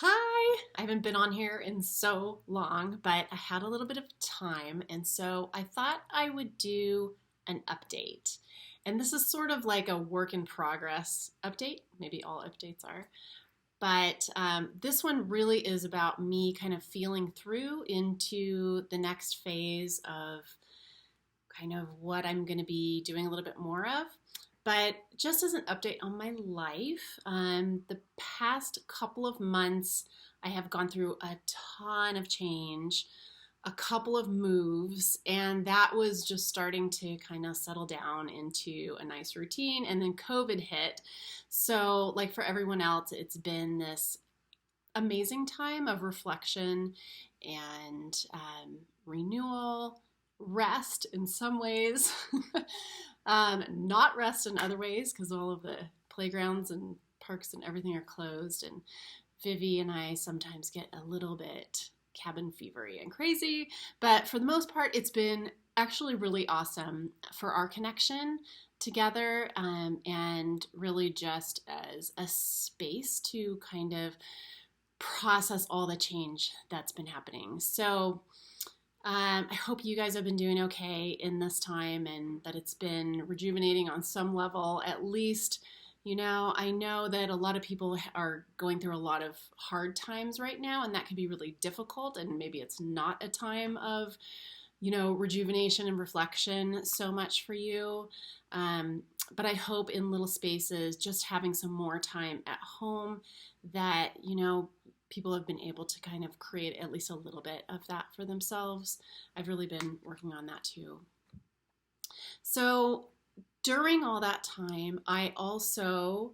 Hi! I haven't been on here in so long, but I had a little bit of time, and so I thought I would do an update. And this is sort of like a work in progress update. Maybe all updates are. But this one really is about me kind of feeling through into the next phase of kind of what I'm going to be doing a little bit more of. But just as an update on my life, the past couple of months, I have gone through a ton of change, a couple of moves, and that was just starting to kind of settle down into a nice routine. And then COVID hit. So, like for everyone else, it's been this amazing time of reflection and renewal, rest in some ways, not rest in other ways because all of the playgrounds and parks and everything are closed. And Vivi and I sometimes get a little bit cabin fevery and crazy, but for the most part, it's been actually really awesome for our connection together, and really just as a space to kind of process all the change that's been happening. So I hope you guys have been doing okay in this time and that it's been rejuvenating on some level, at least. I know that a lot of people are going through a lot of hard times right now, and that can be really difficult. And maybe it's not a time of, rejuvenation and reflection so much for you. But I hope in little spaces, just having some more time at home, that, people have been able to kind of create at least a little bit of that for themselves. I've really been working on that too. So during all that time, I also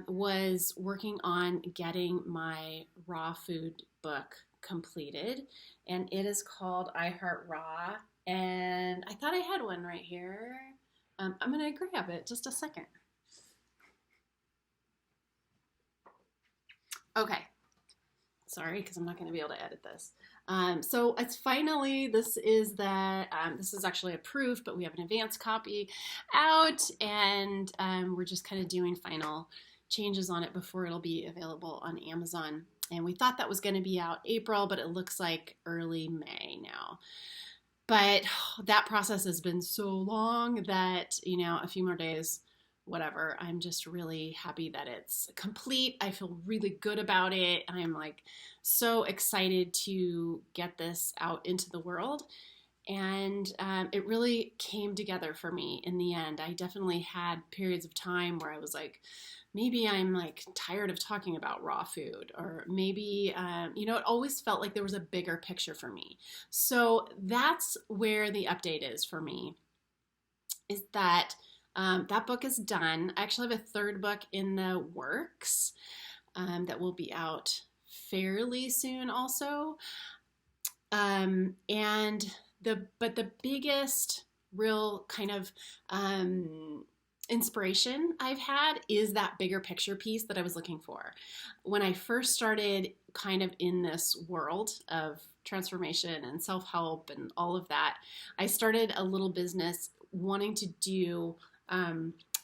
was working on getting my raw food book completed, and it is called I Heart Raw. And I thought I had one right here. I'm going to grab it just a second. Okay, sorry, because I'm not going to be able to edit this. So it's finally, this is actually approved, but we have an advanced copy out, and we're just kind of doing final changes on it before it'll be available on Amazon. And we thought that was going to be out April, but it looks like early May now. But that process has been so long that, a few more days, whatever. I'm just really happy that it's complete. I feel really good about it. I'm like so excited to get this out into the world. And it really came together for me in the end. I definitely had periods of time where I was like, maybe I'm like tired of talking about raw food, or maybe, it always felt like there was a bigger picture for me. So that's where the update is for me, is that that book is done. I actually have a third book in the works that will be out fairly soon also. But the biggest real kind of inspiration I've had is that bigger picture piece that I was looking for. When I first started kind of in this world of transformation and self-help and all of that, I started a little business wanting to do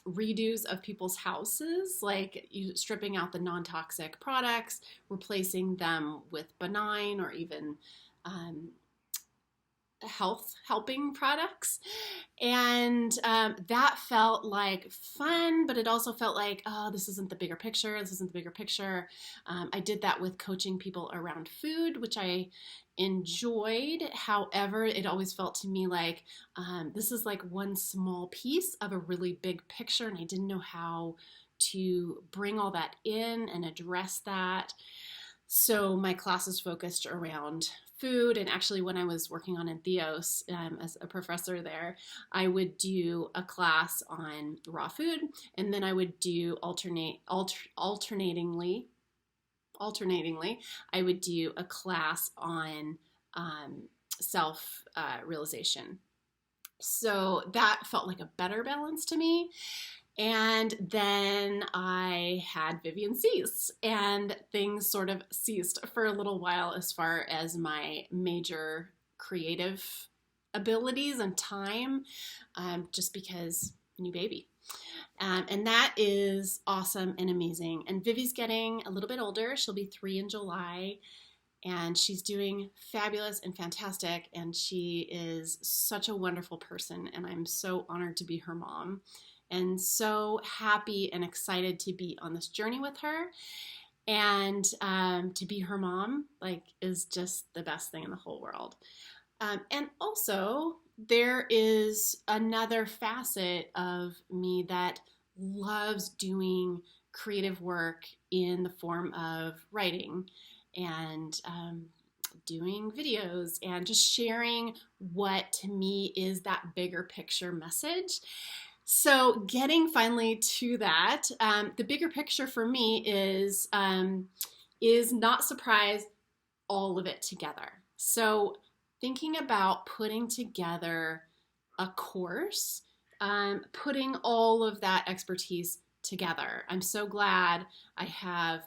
redos of people's houses, like stripping out the non-toxic products, replacing them with benign or even health helping products. And that felt like fun, but it also felt like, oh, this isn't the bigger picture. This isn't the bigger picture. I did that with coaching people around food, which I enjoyed. However, it always felt to me like this is like one small piece of a really big picture, and I didn't know how to bring all that in and address that. So my classes focused around food, and actually when I was working on Entheos as a professor there, I would do a class on raw food, and then I would do alternatingly, I would do a class on self realization. So that felt like a better balance to me. And then I had Vivian cease, and things sort of ceased for a little while as far as my major creative abilities and time, just because new baby. And that is awesome and amazing. And Vivi's getting a little bit older. She'll be 3 in July. And she's doing fabulous and fantastic. And she is such a wonderful person. And I'm so honored to be her mom. And so happy and excited to be on this journey with her. And to be her mom, like, is just the best thing in the whole world. And also, there is another facet of me that loves doing creative work in the form of writing and doing videos and just sharing what to me is that bigger picture message. So getting finally to that, the bigger picture for me is not surprise all of it together. So thinking about putting together a course, putting all of that expertise together. I'm so glad I have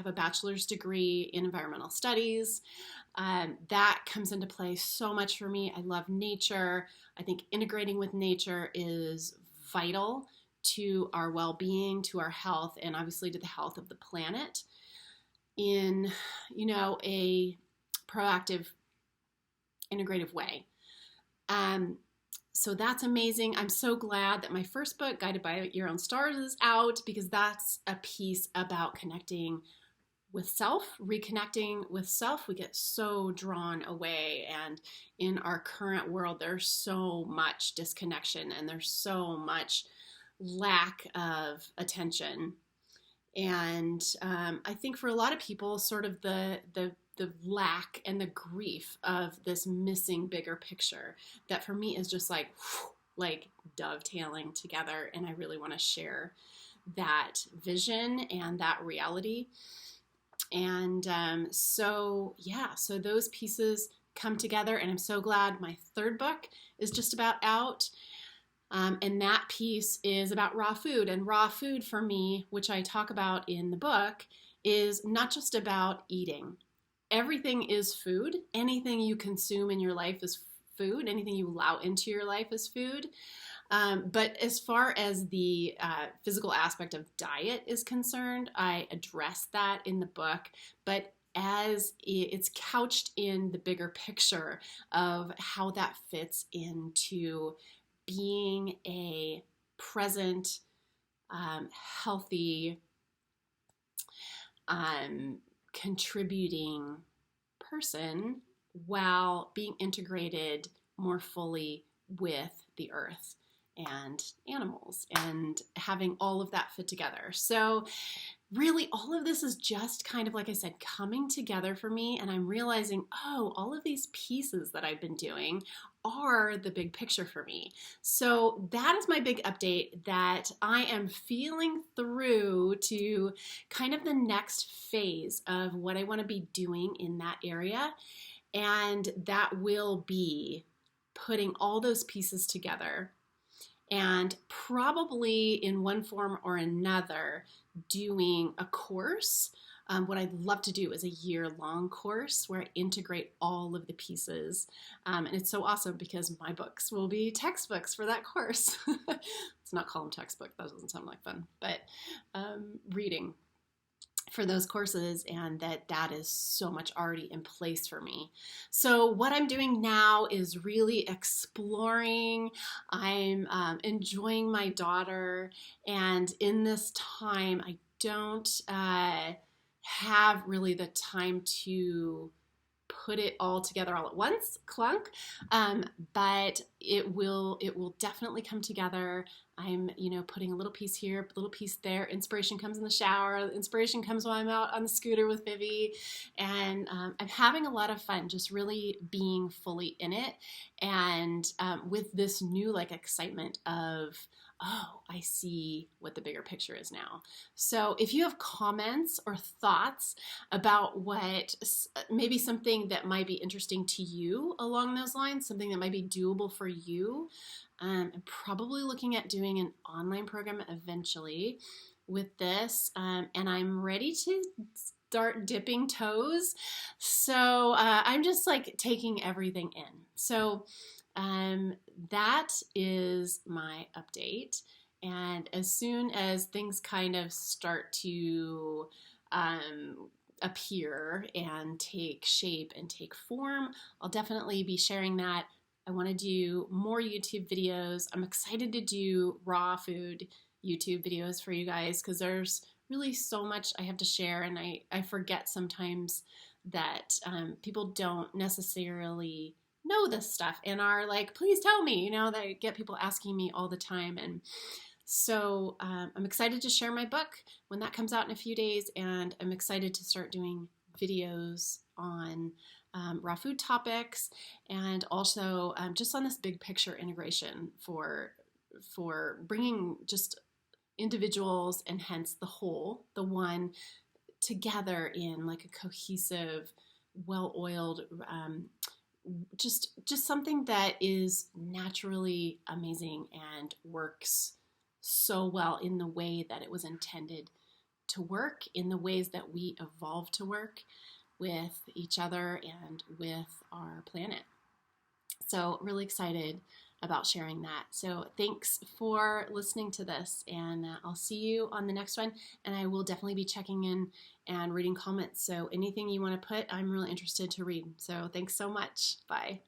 a bachelor's degree in environmental studies. That comes into play so much for me. I love nature. I think integrating with nature is vital to our well-being, to our health, and obviously to the health of the planet in, a proactive, integrative way. So that's amazing. I'm so glad that my first book, Guided by Your Own Stars, is out, because that's a piece about connecting with self, reconnecting with self. We get so drawn away, and in our current world, there's so much disconnection and there's so much lack of attention. And I think for a lot of people, sort of the lack and the grief of this missing bigger picture, that for me is just like dovetailing together. And I really want to share that vision and that reality. And so those pieces come together, and I'm so glad my third book is just about out. And that piece is about raw food. And raw food for me, which I talk about in the book, is not just about eating. Everything is food. Anything you consume in your life is food. Anything you allow into your life is food. But as far as the physical aspect of diet is concerned, I address that in the book. But as it's couched in the bigger picture of how that fits into being a present, healthy, contributing person while being integrated more fully with the earth and animals, and having all of that fit together. So really, all of this is just kind of, like I said, coming together for me, and I'm realizing, all of these pieces that I've been doing are the big picture for me. So that is my big update, that I am feeling through to kind of the next phase of what I want to be doing in that area, and that will be putting all those pieces together, and probably in one form or another doing a course. What I'd love to do is a year-long course where I integrate all of the pieces. And it's so awesome because my books will be textbooks for that course. Let's not call them textbook. That doesn't sound like fun. But reading for those courses, and that is so much already in place for me. So what I'm doing now is really exploring. I'm enjoying my daughter, and in this time I don't have really the time to put it all together all at once, clunk, but it will definitely come together. I'm, putting a little piece here, a little piece there. Inspiration comes in the shower. Inspiration comes while I'm out on the scooter with Vivi. And I'm having a lot of fun just really being fully in it. And with this new excitement of, I see what the bigger picture is now. So if you have comments or thoughts about what maybe something that might be interesting to you along those lines, something that might be doable for you, I'm probably looking at doing an online program eventually with this, and I'm ready to start dipping toes. So I'm just taking everything in. So that is my update. And as soon as things kind of start to appear and take shape and take form, I'll definitely be sharing that. I want to do more YouTube videos. I'm excited to do raw food YouTube videos for you guys because there's really so much I have to share, and I forget sometimes that people don't necessarily know this stuff and are like, please tell me. You know, they get people asking me all the time. And so I'm excited to share my book when that comes out in a few days, and I'm excited to start doing videos on raw food topics, and also just on this big picture integration for bringing just individuals and hence the whole, the one, together in like a cohesive, well-oiled, just something that is naturally amazing and works so well in the way that it was intended to work, in the ways that we evolved to work with each other and with our planet. So really excited about sharing that. So thanks for listening to this, and I'll see you on the next one. And I will definitely be checking in and reading comments. So anything you want to put, I'm really interested to read. So thanks so much. Bye.